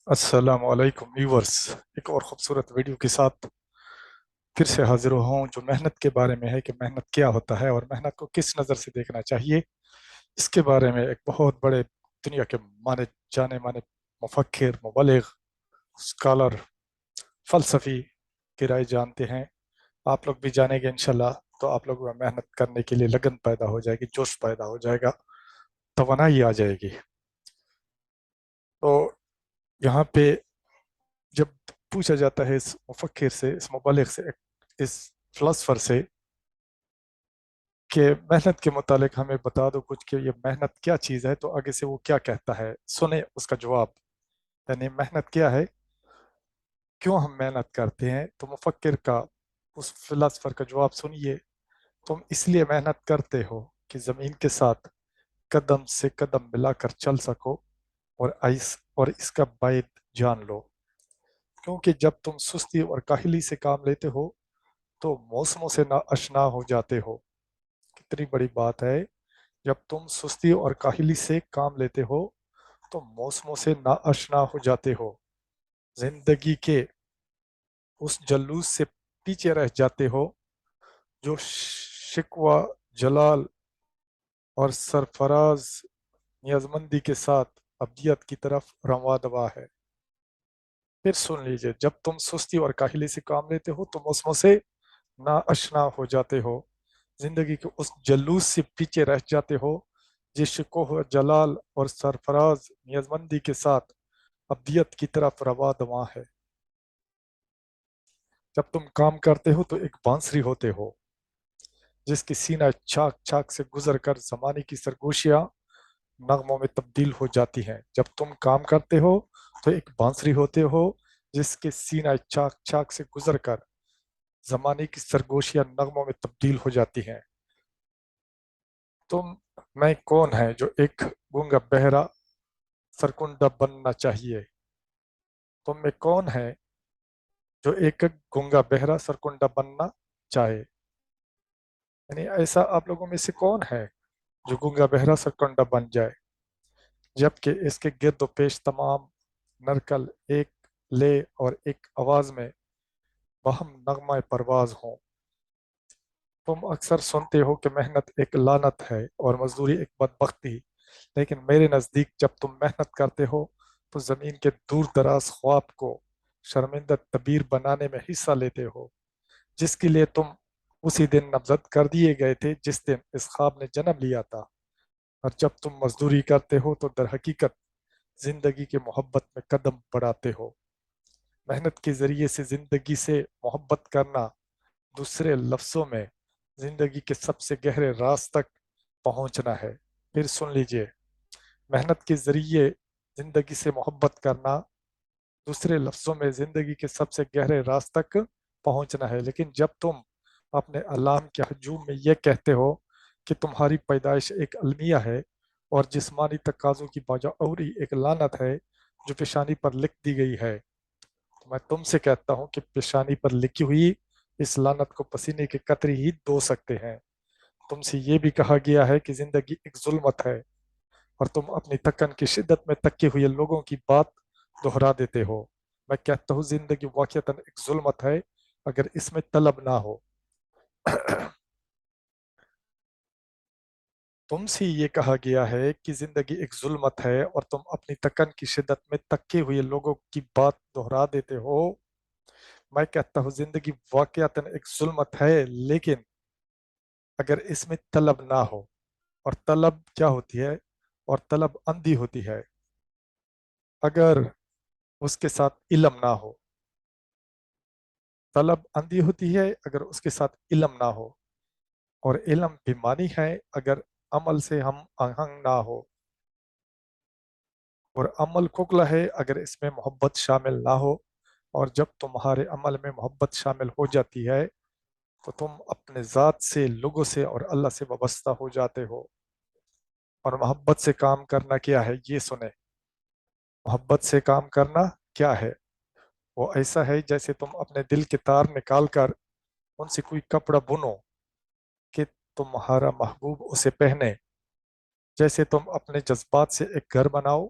अस्सलाम वालेकुम व्यूवर्स। एक और ख़ूबसूरत वीडियो के साथ फिर से हाजिर हुआ हूँ, जो मेहनत के बारे में है कि मेहनत क्या होता है और मेहनत को किस नज़र से देखना चाहिए। इसके बारे में एक बहुत बड़े दुनिया के माने जाने माने मुफक्किर, मुबल्लिग, स्कॉलर, फ़लसफ़ी की राय जानते हैं। आप लोग भी जानेंगे इंशाल्लाह। तो आप लोगों में मेहनत करने के लिए लगन पैदा हो जाएगी, जोश पैदा हो जाएगा, तवानाई आ जाएगी। तो यहाँ पे जब पूछा जाता है इस मुफक्किर से, इस मुबल्लिग से, इस फिलोसफर से कि मेहनत के मुतालिक हमें बता दो कुछ कि ये मेहनत क्या चीज़ है, तो आगे से वो क्या कहता है, सुने उसका जवाब। यानी मेहनत क्या है, क्यों हम मेहनत करते हैं। तो मुफक्किर का, उस फिलोसफर का जवाब सुनिए। तुम इसलिए मेहनत करते हो कि ज़मीन के साथ कदम से कदम मिलाकर चल सको और इसका बैद जान लो। क्योंकि जब तुम सुस्ती और काहली से काम लेते हो तो मौसमों से ना आशना हो जाते हो। कितनी बड़ी बात है। जब तुम सुस्ती और काहली से काम लेते हो तो मौसमों से नाआशना हो जाते हो। जिंदगी के उस जलूस से पीछे रह जाते हो जो शिकवा, जलाल और सरफराज नियाजमंदी के साथ अब्दियत की तरफ रवा दवा है। फिर सुन लीजिए, जब तुम सुस्ती और काहली से काम लेते हो तो मौसमों से नाआशना हो जाते हो। जिंदगी के उस जलूस से पीछे रह जाते हो जिस शिकोह, जलाल और सरफराज नियाजमंदी के साथ अब्दियत की तरफ रवा दवा है। जब तुम काम करते हो तो एक बांसुरी होते हो जिसकी सीना चाक चाक से गुजर कर जमाने की सरगोशियां नगमों में तब्दील हो जाती हैं। जब तुम काम करते हो तो एक बांसुरी होते हो जिसके सीना चाक चाक से गुजर कर जमाने की सरगोशियां नगमों में तब्दील हो जाती हैं। तुम मैं कौन है जो एक गूंगा बहरा सरकुंडा बनना चाहिए। तुम में कौन है जो एक गूंगा बहरा सरकुंडा बनना चाहे। यानी ऐसा आप लोगों में से कौन है जो गूंगा बहरा सरकुंडा बन जाए, जबकि इसके गिर्द पेश तमाम नरकल एक ले और एक आवाज में बहम नगमा परवाज हों। तुम अक्सर सुनते हो कि मेहनत एक लानत है और मजदूरी एक बदबख्ती, लेकिन मेरे नज़दीक जब तुम मेहनत करते हो तो ज़मीन के दूर दराज ख्वाब को शर्मिंदा तबीर बनाने में हिस्सा लेते हो, जिसके लिए तुम उसी दिन नामजद कर दिए गए थे जिस दिन इस ख्वाब ने जन्म लिया था। और जब तुम मजदूरी करते हो तो दर हकीकत जिंदगी की मोहब्बत में कदम बढ़ाते हो। मेहनत के जरिए से जिंदगी से मोहब्बत करना, दूसरे लफ्जों में जिंदगी के सबसे गहरे राज तक पहुंचना है। फिर सुन लीजिए, मेहनत के जरिए जिंदगी से मोहब्बत करना, दूसरे लफ्जों में जिंदगी के सबसे गहरे राज तक पहुंचना है। लेकिन जब तुम अपने अलार्म के हजूम में यह कहते हो कि तुम्हारी पैदाइश एक अलमिया है और जिस्मानी तकाजों की बाजाऔरी एक लानत है जो पेशानी पर लिख दी गई है, तो मैं तुमसे कहता हूँ कि पेशानी पर लिखी हुई इस लानत को पसीने के कतरे ही धो सकते हैं। तुमसे ये भी कहा गया है कि जिंदगी एक जुल्मत है और तुम अपनी थकन की शिद्दत में थके हुए लोगों की बात दोहरा देते हो। मैं कहता हूँ जिंदगी वाकईतन एक जुल्मत है अगर इसमें तलब ना हो। तुमसे ये कहा गया है कि जिंदगी एक जुल्मत है और तुम अपनी थकन की शिद्दत में थके हुए लोगों की बात दोहरा देते हो। मैं कहता हूँ जिंदगी वाकईतन एक जुल्मत है, लेकिन अगर इसमें तलब ना हो। और तलब क्या होती है? और तलब अंधी होती है अगर उसके साथ इल्म ना हो। तलब अंधी होती है अगर उसके साथ इल्म ना हो, और इल्म बेमानी है अगर अमल से हम आहंग ना हो, और अमल खुगला है अगर इसमें मोहब्बत शामिल ना हो। और जब तुम्हारे अमल में मोहब्बत शामिल हो जाती है तो तुम अपने ज़ात से, लोगों से और अल्लाह से वाबस्ता हो जाते हो। और मोहब्बत से काम करना क्या है ये सुने। मोहब्बत से काम करना क्या है? वो ऐसा है जैसे तुम अपने दिल के तार निकाल कर उनसे कोई कपड़ा बुनो कि तुम्हारा महबूब उसे पहने। जैसे तुम अपने जज्बात से एक घर बनाओ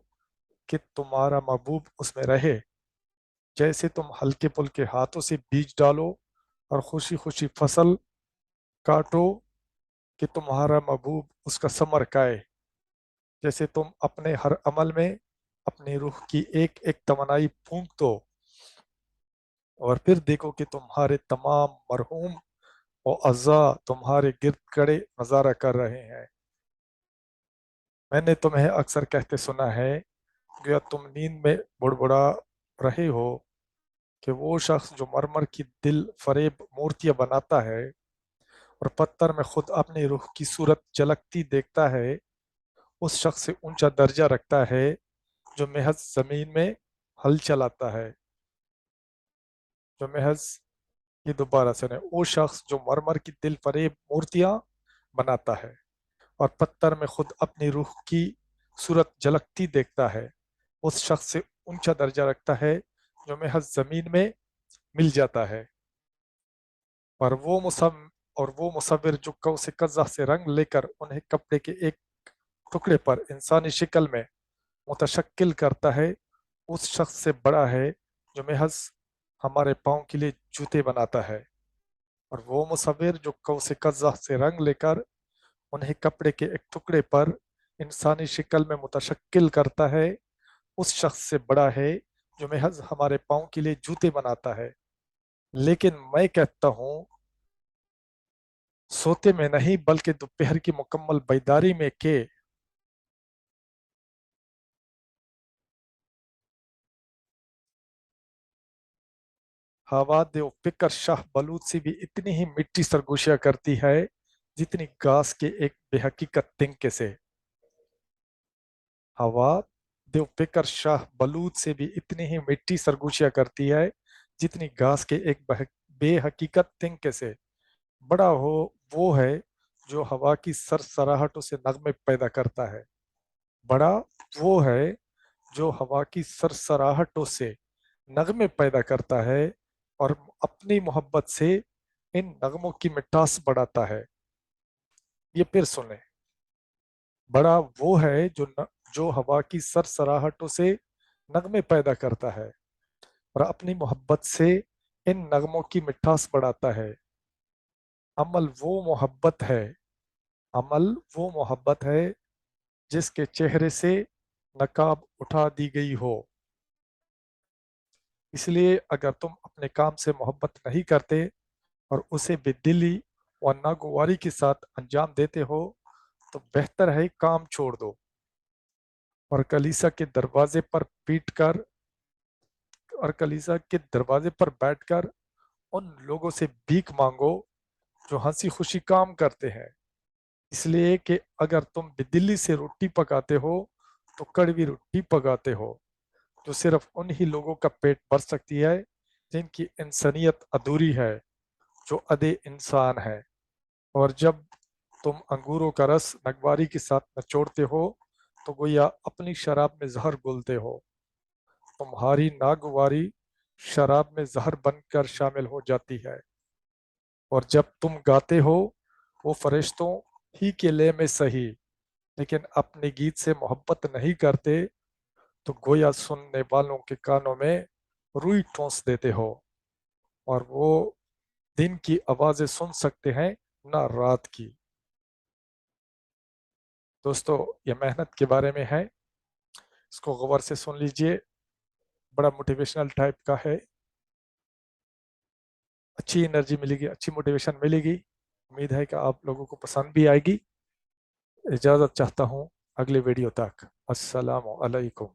कि तुम्हारा महबूब उसमें रहे, जैसे तुम हल्के पुल्के हाथों से बीज डालो और खुशी खुशी फसल काटो, कि तुम्हारा महबूब उसका समर खाए, जैसे तुम अपने हर अमल में अपनी रूह की एक एक तमन्नाई फूंक दो, और फिर देखो कि तुम्हारे तमाम मरहूम और अज़ा तुम्हारे गिर्द खड़े नजारा कर रहे हैं। मैंने तुम्हें अक्सर कहते सुना है कि या तुम नींद में बुड़बुड़ा रहे हो कि वो शख्स जो मरमर की दिल फरेब मूर्तियां बनाता है और पत्थर में खुद अपनी रूह की सूरत झलकती देखता है, उस शख्स से ऊंचा दर्जा रखता है जो महज जमीन में हल चलाता है। जो महज, ये दोबारा सुने, वो शख्स जो मरमर की दिल फरेब मूर्तियां बनाता है और पत्थर में खुद अपनी रूह की सूरत झलकती देखता है, उस शख्स से ऊंचा दर्जा रखता है जो महज जमीन में मिल जाता है। और वो मुसव्विर जो कौस कज़्ज़ा से रंग लेकर उन्हें कपड़े के एक टुकड़े पर इंसानी शक्ल में मुतशक्किल करता है, उस शख्स से बड़ा है जो महज हमारे पाँव के लिए जूते बनाता है। और वो मुसव्विर जो कौस कज़्ज़ा से रंग लेकर उन्हें कपड़े के एक टुकड़े पर इंसानी शक्ल में मुतशक्किल करता है, उस शख्स से बड़ा है जो महज हमारे पाँव के लिए जूते बनाता है। लेकिन मैं कहता हूँ, सोते में नहीं बल्कि दोपहर की मुकम्मल बेदारी में, के हवा दो फिक्र शाह बलूत से भी इतनी ही मिट्टी सरगोशियां करती है जितनी घास के एक बेहकीकत तिनके से। हवा देव फिक्र शाह बलूत से भी इतनी ही मिट्टी सरगोशियां करती है जितनी घास के एक बेहकीकत तिनके से। बड़ा हो वो है जो हवा की सरसराहटों से नगमे पैदा करता है। बड़ा वो है जो हवा की सरसराहटों से नगमे पैदा करता है और अपनी मोहब्बत से इन नगमों की मिठास बढ़ाता है। ये फिर सुने, बड़ा वो है जो हवा की सरसराहटों से नगमे पैदा करता है और अपनी मोहब्बत से इन नगमों की मिठास बढ़ाता है। अमल वो मोहब्बत है, अमल वो मोहब्बत है जिसके चेहरे से नकाब उठा दी गई हो। इसलिए अगर तुम अपने काम से मोहब्बत नहीं करते और उसे बेदिली और नागवारी के साथ अंजाम देते हो, तो बेहतर है काम छोड़ दो और कलीसा के दरवाजे पर पीट कर और कलीसा के दरवाजे पर बैठकर उन लोगों से भीख मांगो जो हंसी खुशी काम करते हैं। इसलिए कि अगर तुम बेदिली से रोटी पकाते हो तो कड़वी रोटी पकाते हो जो सिर्फ उन्हीं लोगों का पेट भर सकती है जिनकी इंसानियत अधूरी है, जो अधे इंसान है। और जब तुम अंगूरों का रस नगवारी के साथ नचोड़ते हो तो गोया अपनी शराब में जहर घोलते हो। तुम्हारी नागवारी शराब में जहर बनकर शामिल हो जाती है। और जब तुम गाते हो, वो फरिश्तों ही के लिए में सही, लेकिन अपने गीत से मोहब्बत नहीं करते, तो गोया सुनने वालों के कानों में रुई ठोंस देते हो और वो दिन की आवाजें सुन सकते हैं, ना रात की। दोस्तों, ये मेहनत के बारे में है, इसको गौर से सुन लीजिए। बड़ा मोटिवेशनल टाइप का है, अच्छी एनर्जी मिलेगी, अच्छी मोटिवेशन मिलेगी। उम्मीद है कि आप लोगों को पसंद भी आएगी। इजाज़त चाहता हूँ अगले वीडियो तक। अस्सलाम वालेकुम।